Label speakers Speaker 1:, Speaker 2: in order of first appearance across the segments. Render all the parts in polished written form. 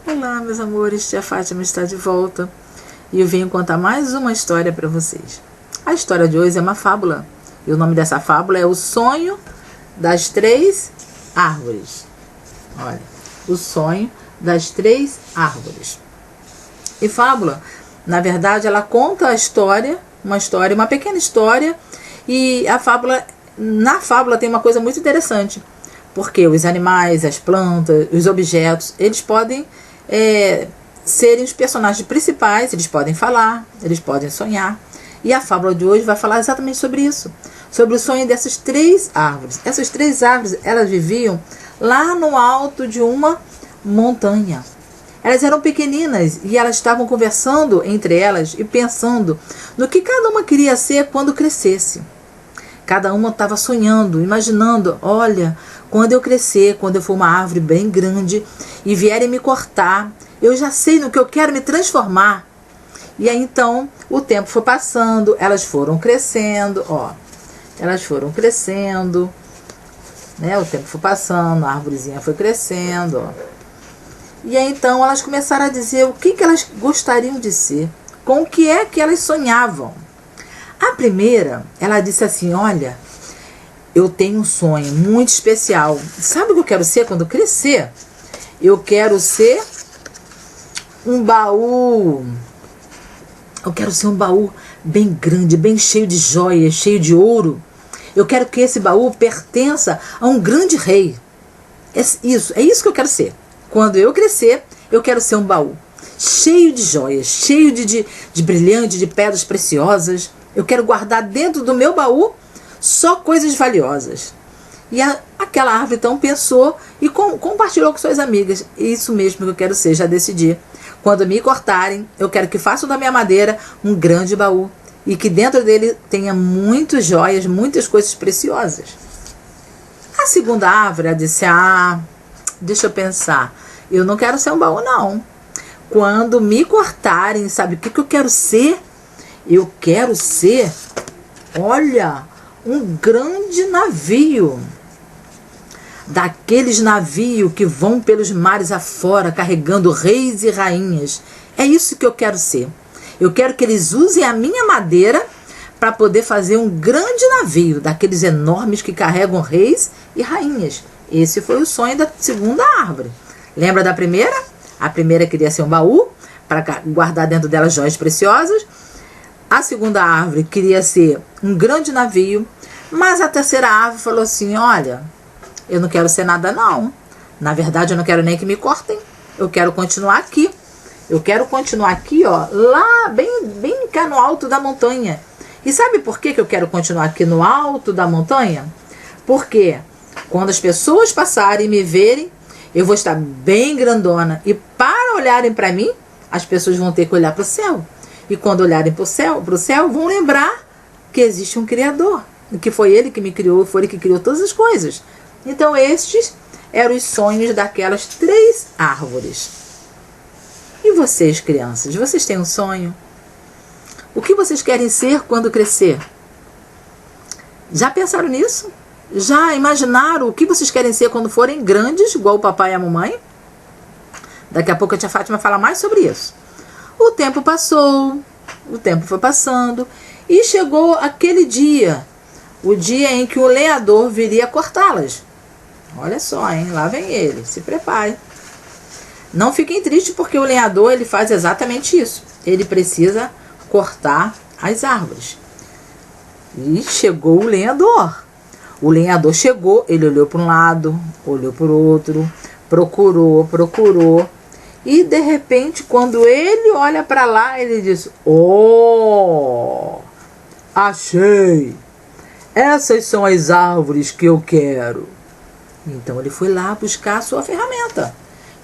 Speaker 1: Olá, meus amores, tia Fátima está de volta e eu venho contar mais uma história para vocês. A história de hoje é uma fábula e o nome dessa fábula é O Sonho das Três Árvores. Olha, O Sonho das Três Árvores. E fábula, na verdade, ela conta a história, uma pequena história, e na fábula tem uma coisa muito interessante, porque os animais, as plantas, os objetos, eles podem serem os personagens principais, eles podem falar, eles podem sonhar. E a fábula de hoje vai falar exatamente sobre isso, sobre o sonho dessas três árvores. Essas três árvores, elas viviam lá no alto de uma montanha. Elas eram pequeninas e elas estavam conversando entre elas e pensando no que cada uma queria ser quando crescesse. Cada uma estava sonhando, imaginando, olha, quando eu crescer, quando eu for uma árvore bem grande e vierem me cortar, eu já sei no que eu quero me transformar. E aí então o tempo foi passando, elas foram crescendo, né? O tempo foi passando, a árvorezinha foi crescendo, E aí então elas começaram a dizer o que elas gostariam de ser, com o que é que elas sonhavam. A primeira, ela disse assim, olha, eu tenho um sonho muito especial. Sabe o que eu quero ser quando crescer? Eu quero ser um baú. Eu quero ser um baú bem grande, bem cheio de joias, cheio de ouro. Eu quero que esse baú pertença a um grande rei. É isso que eu quero ser. Quando eu crescer, eu quero ser um baú cheio de joias, cheio de brilhante, de pedras preciosas. Eu quero guardar dentro do meu baú só coisas valiosas. E aquela árvore então pensou e compartilhou com suas amigas. Isso mesmo que eu quero ser, já decidi. Quando me cortarem, eu quero que façam da minha madeira um grande baú. E que dentro dele tenha muitas joias, muitas coisas preciosas. A segunda árvore, ela disse, deixa eu pensar. Eu não quero ser um baú, não. Quando me cortarem, sabe o que eu quero ser? Eu quero ser, olha, um grande navio. Daqueles navios que vão pelos mares afora, carregando reis e rainhas. É isso que eu quero ser. Eu quero que eles usem a minha madeira para poder fazer um grande navio, daqueles enormes que carregam reis e rainhas. Esse foi o sonho da segunda árvore. Lembra da primeira? A primeira queria ser um baú, para guardar dentro dela joias preciosas. A segunda árvore queria ser um grande navio, mas a terceira árvore falou assim, olha, eu não quero ser nada não. Na verdade, eu não quero nem que me cortem. Eu quero continuar aqui. Eu quero continuar aqui, ó, lá, bem cá no alto da montanha. E sabe por que eu quero continuar aqui no alto da montanha? Porque quando as pessoas passarem e me verem, eu vou estar bem grandona. E para olharem para mim, as pessoas vão ter que olhar para o céu. E quando olharem para o céu, vão lembrar que existe um Criador. Que foi Ele que me criou, foi Ele que criou todas as coisas. Então estes eram os sonhos daquelas três árvores. E vocês, crianças, vocês têm um sonho? O que vocês querem ser quando crescer? Já pensaram nisso? Já imaginaram o que vocês querem ser quando forem grandes, igual o papai e a mamãe? Daqui a pouco a tia Fátima fala mais sobre isso. O tempo passou, o tempo foi passando e chegou aquele dia, o dia em que o lenhador viria cortá-las. Olha só, hein? Lá vem ele, se prepare. Não fiquem tristes porque o lenhador ele faz exatamente isso. Ele precisa cortar as árvores. E chegou o lenhador. O lenhador chegou, ele olhou para um lado, olhou para o outro, procurou. E de repente, quando ele olha para lá, ele diz, achei! Essas são as árvores que eu quero. Então ele foi lá buscar a sua ferramenta.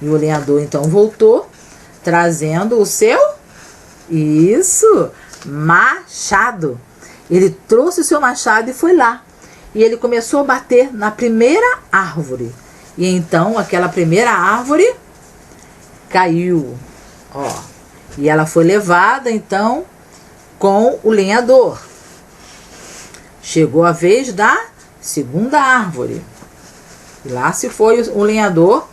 Speaker 1: E o lenhador então voltou, trazendo o seu, machado. Ele trouxe o seu machado e foi lá. E ele começou a bater na primeira árvore. E então aquela primeira árvore caiu. E ela foi levada então com o lenhador. Chegou a vez da segunda árvore. E lá se foi o lenhador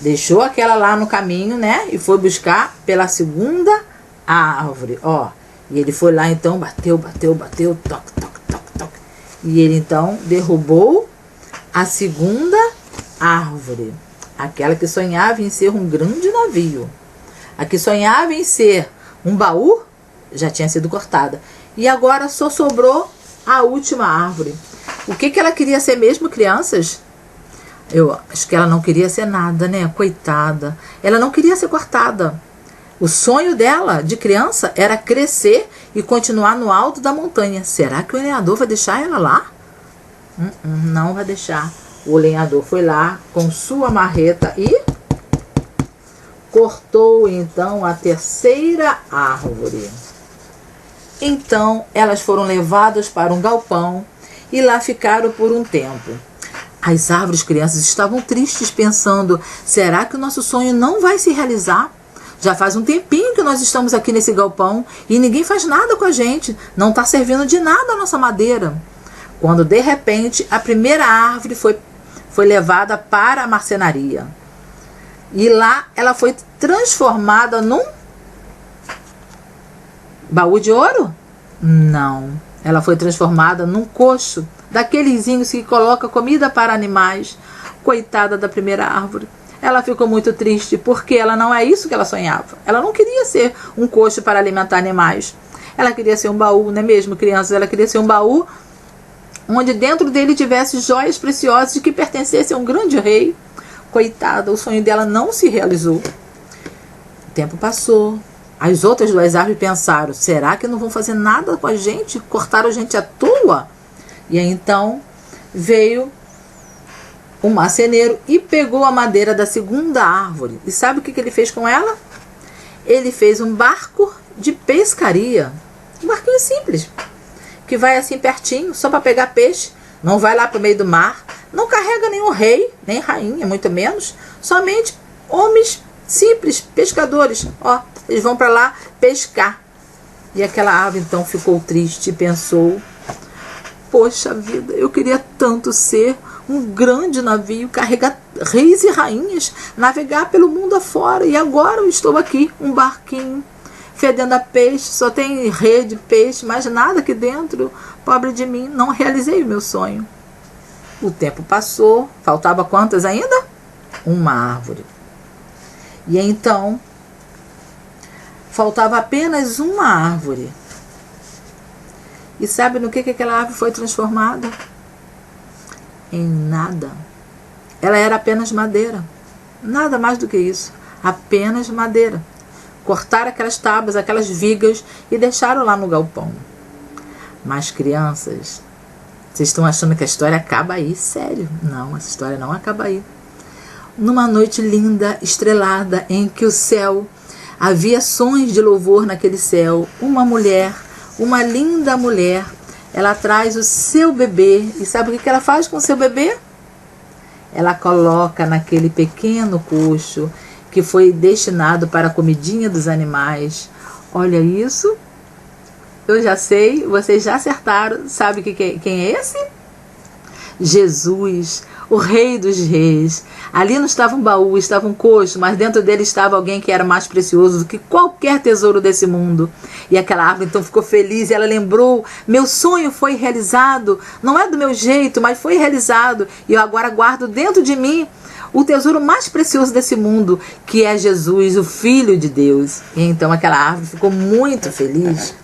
Speaker 1: Deixou aquela lá no caminho, né? E foi buscar pela segunda árvore, ó. E ele foi lá então, bateu, toque, toque, toque, toque. E ele então derrubou a segunda árvore. Aquela que sonhava em ser um grande navio. A que sonhava em ser um baú, já tinha sido cortada. E agora só sobrou a última árvore. O que ela queria ser mesmo, crianças? Eu acho que ela não queria ser nada, né? Coitada. Ela não queria ser cortada. O sonho dela, de criança, era crescer e continuar no alto da montanha. Será que o lenhador vai deixar ela lá? Não vai deixar. O lenhador foi lá com sua marreta e cortou então a terceira árvore. Então elas foram levadas para um galpão e lá ficaram por um tempo. As árvores, crianças, estavam tristes, pensando: será que o nosso sonho não vai se realizar? Já faz um tempinho que nós estamos aqui nesse galpão e ninguém faz nada com a gente. Não está servindo de nada a nossa madeira. Quando de repente a primeira árvore foi levada para a marcenaria. E lá ela foi transformada num baú de ouro? Não. Ela foi transformada num coxo, daquelezinhos que coloca comida para animais. Coitada da primeira árvore. Ela ficou muito triste porque ela não é isso que ela sonhava. Ela não queria ser um coxo para alimentar animais. Ela queria ser um baú, não é mesmo, crianças? Ela queria ser um baú onde dentro dele tivesse joias preciosas que pertencessem a um grande rei. Coitada, o sonho dela não se realizou. O tempo passou. As outras duas árvores pensaram: será que não vão fazer nada com a gente? Cortaram a gente à toa? E aí então veio o marceneiro e pegou a madeira da segunda árvore. E sabe o que ele fez com ela? Ele fez um barco de pescaria. Um barquinho simples, que vai assim pertinho, só para pegar peixe. Não vai lá para o meio do mar. Não carrega nenhum rei, nem rainha, muito menos. Somente homens simples, pescadores. Ó, eles vão para lá pescar. E aquela árvore então ficou triste e pensou: poxa vida, eu queria tanto ser um grande navio, carregar reis e rainhas, navegar pelo mundo afora. E agora eu estou aqui, um barquinho, fedendo a peixe, só tem rede, peixe, mais nada aqui dentro. Pobre de mim, não realizei o meu sonho. O tempo passou, faltava quantas ainda? Uma árvore. E então, faltava apenas uma árvore. E sabe no que aquela árvore foi transformada? Em nada. Ela era apenas madeira. Nada mais do que isso. Apenas madeira. Cortaram aquelas tábuas, aquelas vigas e deixaram lá no galpão. Mas, crianças, vocês estão achando que a história acaba aí? Sério? Não, essa história não acaba aí. Numa noite linda, estrelada, em que o céu, havia sons de louvor naquele céu, uma mulher, uma linda mulher, ela traz o seu bebê. E sabe o que ela faz com o seu bebê? Ela coloca naquele pequeno coxo que foi destinado para a comidinha dos animais. Olha isso. Eu já sei, vocês já acertaram. Sabe quem é esse? Jesus, o Rei dos Reis. Ali não estava um baú, estava um coxo, mas dentro dele estava alguém que era mais precioso do que qualquer tesouro desse mundo. E aquela árvore então ficou feliz e ela lembrou: meu sonho foi realizado, não é do meu jeito, mas foi realizado. E eu agora guardo dentro de mim o tesouro mais precioso desse mundo, que é Jesus, o Filho de Deus. E então aquela árvore ficou muito feliz.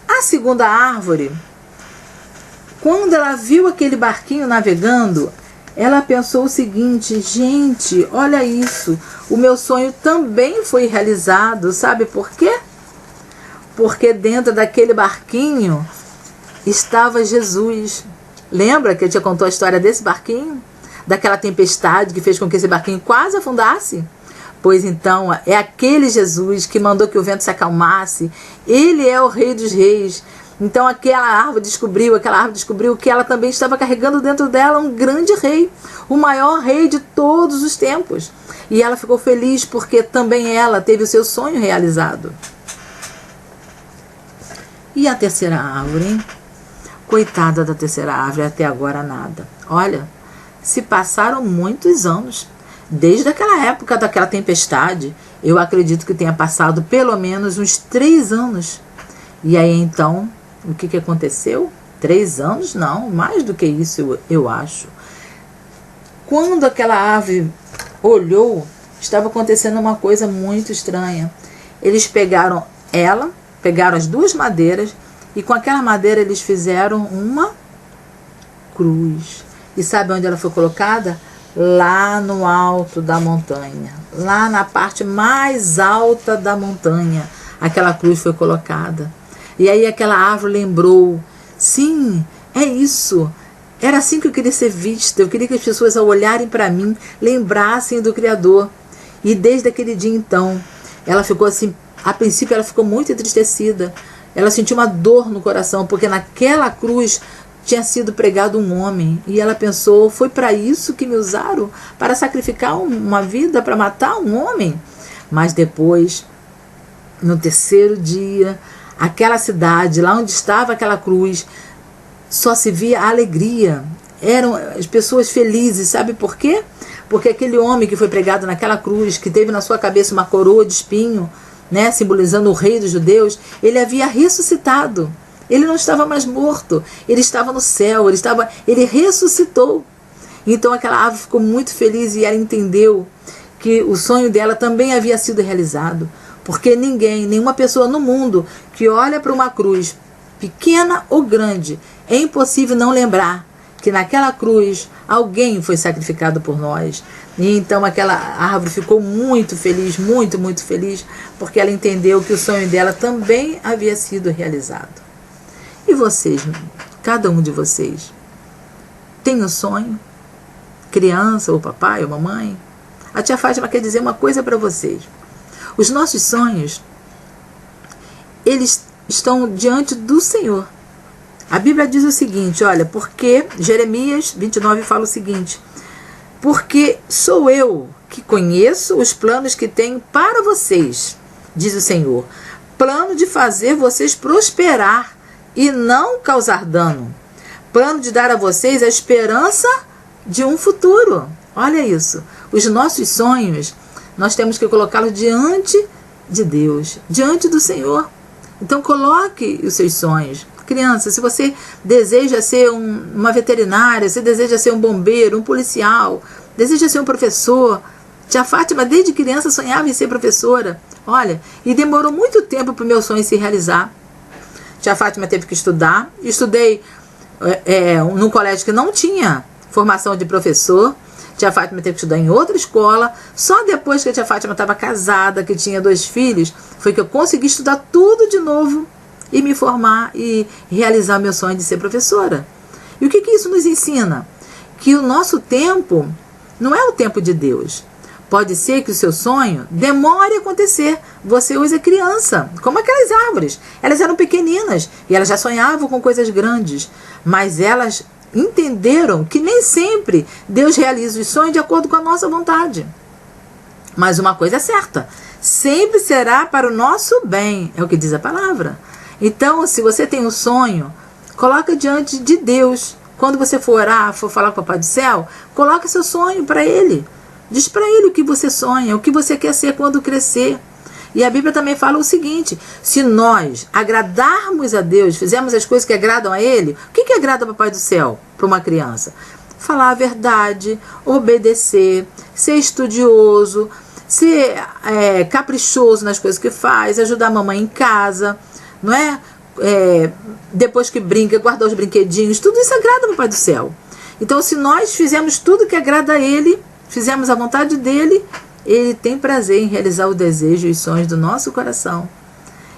Speaker 1: A segunda árvore, quando ela viu aquele barquinho navegando, ela pensou o seguinte: gente, olha isso, o meu sonho também foi realizado. Sabe por quê? Porque dentro daquele barquinho estava Jesus. Lembra que eu te contou a história desse barquinho? Daquela tempestade que fez com que esse barquinho quase afundasse? Pois então, é aquele Jesus que mandou que o vento se acalmasse. Ele é o Rei dos Reis. Então aquela árvore descobriu que ela também estava carregando dentro dela um grande rei, o maior rei de todos os tempos. E ela ficou feliz porque também ela teve o seu sonho realizado. E a terceira árvore, hein? Coitada da terceira árvore, até agora nada. Olha, se passaram muitos anos. desde aquela época daquela tempestade, eu acredito que tenha passado pelo menos uns 3 anos. E aí então, o que aconteceu? 3 anos? Não, mais do que isso eu acho. Quando aquela árvore olhou, estava acontecendo uma coisa muito estranha. Eles pegaram as 2 madeiras, e com aquela madeira eles fizeram uma cruz. E sabe onde ela foi colocada? Lá no alto da montanha, lá na parte mais alta da montanha, aquela cruz foi colocada. E aí aquela árvore lembrou, sim, é isso, era assim que eu queria ser vista. Eu queria que as pessoas, ao olharem para mim, lembrassem do Criador. E desde aquele dia então, ela ficou assim, a princípio ela ficou muito entristecida, ela sentiu uma dor no coração, porque naquela cruz tinha sido pregado um homem, e ela pensou, foi para isso que me usaram? Para sacrificar uma vida, para matar um homem? Mas depois, no 3º dia, aquela cidade, lá onde estava aquela cruz, só se via alegria, eram as pessoas felizes. Sabe por quê? Porque aquele homem que foi pregado naquela cruz, que teve na sua cabeça uma coroa de espinho, né, simbolizando o rei dos judeus, ele havia ressuscitado. Ele não estava mais morto, ele estava no céu, ele ressuscitou. Então aquela árvore ficou muito feliz, e ela entendeu que o sonho dela também havia sido realizado. Porque nenhuma pessoa no mundo que olha para uma cruz, pequena ou grande, é impossível não lembrar que naquela cruz alguém foi sacrificado por nós. E então aquela árvore ficou muito feliz, muito, muito feliz, porque ela entendeu que o sonho dela também havia sido realizado. E vocês, cada um de vocês, tem um sonho? Criança, ou papai, ou mamãe? A tia Fátima quer dizer uma coisa para vocês. Os nossos sonhos, eles estão diante do Senhor. A Bíblia diz o seguinte, olha, porque Jeremias 29 fala o seguinte: porque sou eu que conheço os planos que tenho para vocês, diz o Senhor, plano de fazer vocês prosperar e não causar dano, plano de dar a vocês a esperança de um futuro. Olha isso, os nossos sonhos, nós temos que colocá-los diante de Deus, diante do Senhor. Então coloque os seus sonhos. Criança, se você deseja ser uma veterinária, se deseja ser um bombeiro, um policial, deseja ser um professor. Tia Fátima, desde criança, sonhava em ser professora. Olha, e demorou muito tempo para o meu sonho se realizar. Tia Fátima teve que estudar. Estudei num colégio que não tinha formação de professor. Tia Fátima teve que estudar em outra escola. Só depois que a tia Fátima estava casada, que tinha 2 filhos, foi que eu consegui estudar tudo de novo e me formar e realizar meu sonho de ser professora. E o que isso nos ensina? Que o nosso tempo não é o tempo de Deus. Pode ser que o seu sonho demore a acontecer. Você hoje é criança, como aquelas árvores. Elas eram pequeninas e elas já sonhavam com coisas grandes. Mas elas entenderam que nem sempre Deus realiza os sonhos de acordo com a nossa vontade. Mas uma coisa é certa, sempre será para o nosso bem, é o que diz a palavra. Então, se você tem um sonho, coloca diante de Deus. Quando você for orar, for falar com o Papai do Céu, coloca seu sonho para Ele. Diz para Ele o que você sonha, o que você quer ser quando crescer. E a Bíblia também fala o seguinte: se nós agradarmos a Deus, fizermos as coisas que agradam a Ele, o que agrada ao Papai do Céu para uma criança? Falar a verdade, obedecer, ser estudioso, ser caprichoso nas coisas que faz, ajudar a mamãe em casa, não é? Depois que brinca, guardar os brinquedinhos, tudo isso agrada ao Papai do Céu. Então, se nós fizermos tudo que agrada a Ele, fizermos a vontade dEle, Ele tem prazer em realizar o desejo e os sonhos do nosso coração.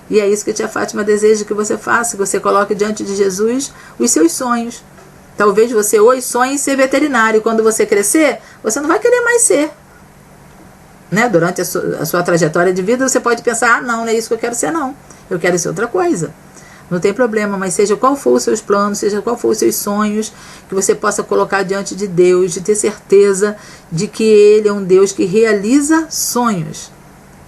Speaker 1: E é isso que a tia Fátima deseja que você faça, que você coloque diante de Jesus os seus sonhos. Talvez você hoje sonhe em ser veterinário. Quando você crescer, você não vai querer mais ser. Né? Durante a sua trajetória de vida, você pode pensar, não é isso que eu quero ser, não. Eu quero ser outra coisa. Não tem problema, mas seja qual for os seus planos, seja qual for os seus sonhos, que você possa colocar diante de Deus, de ter certeza de que Ele é um Deus que realiza sonhos.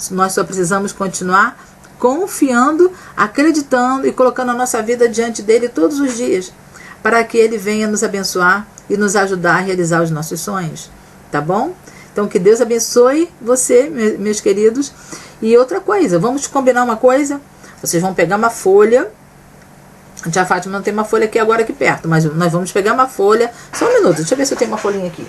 Speaker 1: Nós só precisamos continuar confiando, acreditando e colocando a nossa vida diante dEle todos os dias, para que Ele venha nos abençoar e nos ajudar a realizar os nossos sonhos. Tá bom? Então, que Deus abençoe você, meus queridos. E outra coisa, vamos combinar uma coisa? Vocês vão pegar uma folha. A tia Fátima não tem uma folha aqui agora aqui perto, mas nós vamos pegar uma folha. Só um minuto, deixa eu ver se eu tenho uma folhinha aqui.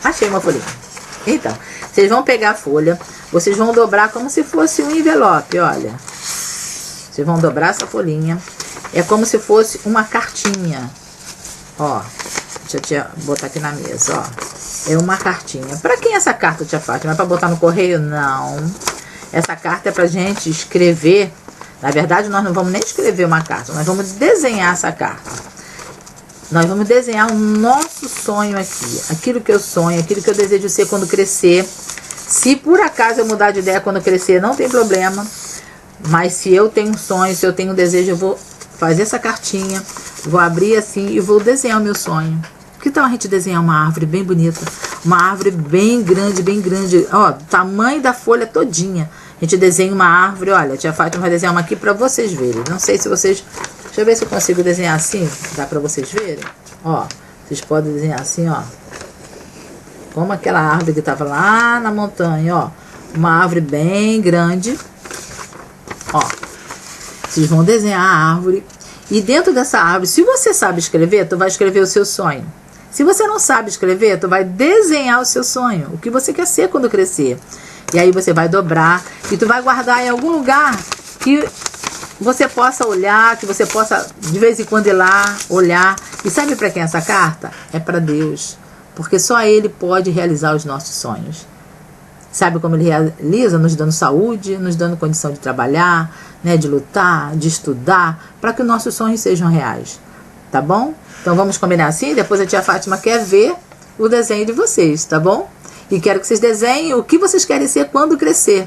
Speaker 1: Achei uma folhinha. Então, vocês vão pegar a folha, vocês vão dobrar como se fosse um envelope, olha. Vocês vão dobrar essa folhinha. É como se fosse uma cartinha. Ó, deixa eu botar aqui na mesa, ó. É uma cartinha. Pra quem é essa carta, tia Fátima? É pra botar no correio? Não. Essa carta é pra gente escrever. Na verdade, nós não vamos nem escrever uma carta. Nós vamos desenhar essa carta. Nós vamos desenhar o nosso sonho aqui. Aquilo que eu sonho, aquilo que eu desejo ser quando crescer. Se por acaso eu mudar de ideia quando crescer, não tem problema. Mas se eu tenho um sonho, se eu tenho um desejo, eu vou fazer essa cartinha. Vou abrir assim e vou desenhar o meu sonho. Que tal a gente desenhar uma árvore bem bonita? Uma árvore bem grande, bem grande. Ó, tamanho da folha todinha. A gente desenha uma árvore. Olha, a tia Fátima vai desenhar uma aqui pra vocês verem. Não sei se vocês... Deixa eu ver se eu consigo desenhar assim. Dá pra vocês verem? Ó, vocês podem desenhar assim, ó. Como aquela árvore que tava lá na montanha, ó. Uma árvore bem grande. Ó. Vocês vão desenhar a árvore. E dentro dessa árvore, se você sabe escrever, tu vai escrever o seu sonho. Se você não sabe escrever, tu vai desenhar o seu sonho, o que você quer ser quando crescer. E aí você vai dobrar e tu vai guardar em algum lugar que você possa olhar, que você possa de vez em quando ir lá, olhar. E sabe para quem é essa carta? É para Deus, porque só Ele pode realizar os nossos sonhos. Sabe como Ele realiza? Nos dando saúde, nos dando condição de trabalhar, né, de lutar, de estudar, para que os nossos sonhos sejam reais. Tá bom? Então vamos combinar assim? Depois a tia Fátima quer ver o desenho de vocês, tá bom? E quero que vocês desenhem o que vocês querem ser quando crescer.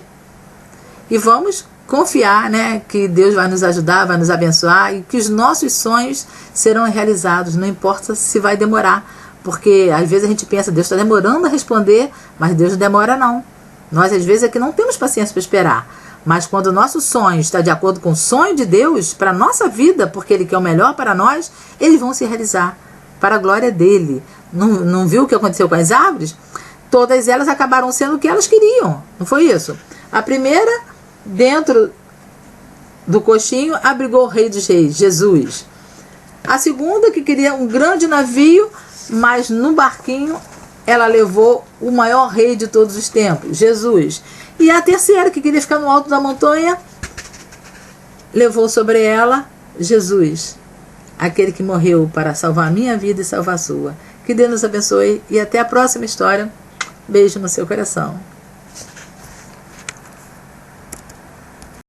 Speaker 1: E vamos confiar, né, que Deus vai nos ajudar, vai nos abençoar e que os nossos sonhos serão realizados, não importa se vai demorar. Porque às vezes a gente pensa, Deus está demorando a responder, mas Deus não demora não. Nós às vezes é que não temos paciência para esperar. Mas quando o nosso sonho está de acordo com o sonho de Deus para a nossa vida, porque Ele quer o melhor para nós, eles vão se realizar para a glória dEle. Não viu o que aconteceu com as árvores? Todas elas acabaram sendo o que elas queriam, não foi isso? A primeira, dentro do coxinho, abrigou o Rei dos Reis, Jesus. A segunda, que queria um grande navio, mas no barquinho ela levou o maior rei de todos os tempos, Jesus. E a terceira, que queria ficar no alto da montanha, levou sobre ela Jesus, aquele que morreu para salvar a minha vida e salvar a sua. Que Deus nos abençoe e até a próxima história. Beijo no seu coração.